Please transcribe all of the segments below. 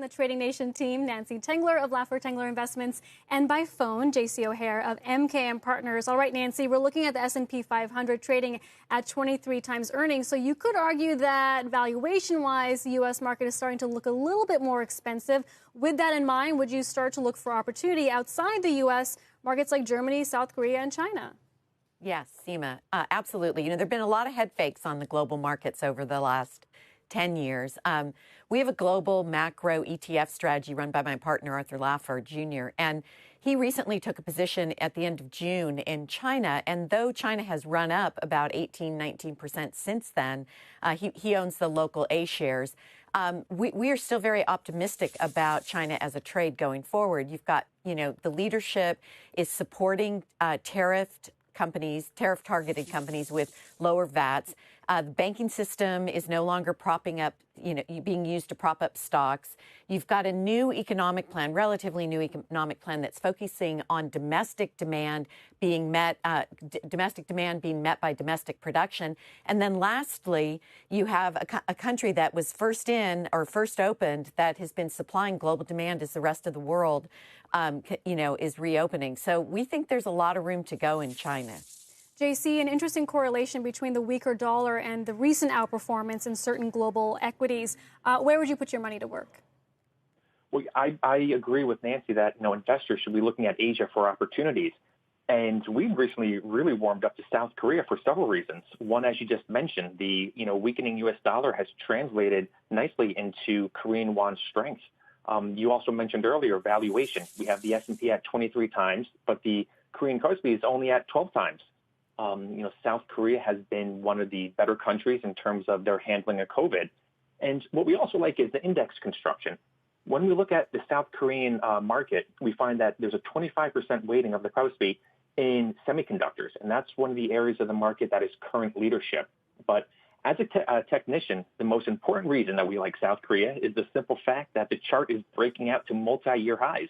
the Trading Nation team, Nancy Tengler of Laffer Tengler Investments, and by phone, JC O'Hare of MKM Partners. All right, Nancy, we're looking at the S&P 500 trading at 23 times earnings. So you could argue that valuation-wise, the U.S. market is starting to look a little bit more expensive. With that in mind, would you start to look for opportunity outside the U.S., markets like Germany, South Korea, and China? Yes, Seema, absolutely. You know, there have been a lot of head fakes on the global markets over the last 10 years. We have a global macro ETF strategy run by my partner, Arthur Laffer Jr., and he recently took a position at the end of June in China. And though China has run up about 19% since then, he owns the local A shares. We are still very optimistic about China as a trade going forward. You've got, you know, the leadership is supporting tariff-targeted companies with lower VATs. The banking system is no longer propping up, being used to prop up stocks. You've got a new economic plan, relatively new economic plan that's focusing on domestic demand being met, being met by domestic production. And then lastly, you have a country that was first opened that has been supplying global demand as the rest of the world, is reopening. So we think there's a lot of room to go in China. JC, an interesting correlation between the weaker dollar and the recent outperformance in certain global equities. Where would you put your money to work? Well, I agree with Nancy that investors should be looking at Asia for opportunities. And we've recently really warmed up to South Korea for several reasons. One, as you just mentioned, the weakening U.S. dollar has translated nicely into Korean won strength. You also mentioned earlier valuation. We have the S&P at 23 times, but the Korean Kospi is only at 12 times. South Korea has been one of the better countries in terms of their handling of COVID. And what we also like is the index construction. When we look at the South Korean market, we find that there's a 25% weighting of the Kospi in semiconductors. And that's one of the areas of the market that is current leadership. But as a technician, the most important reason that we like South Korea is the simple fact that the chart is breaking out to multi-year highs.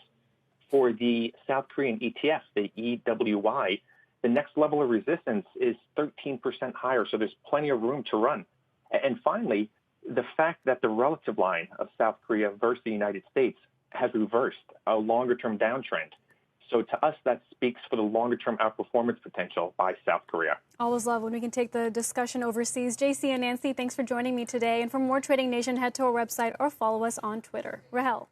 For the South Korean ETF, the EWY, the next level of resistance is 13% higher, so there's plenty of room to run. And finally, the fact that the relative line of South Korea versus the United States has reversed a longer-term downtrend. So to us, that speaks for the longer-term outperformance potential by South Korea. Always love when we can take the discussion overseas. JC and Nancy, thanks for joining me today. And for more Trading Nation, head to our website or follow us on Twitter. Rahel.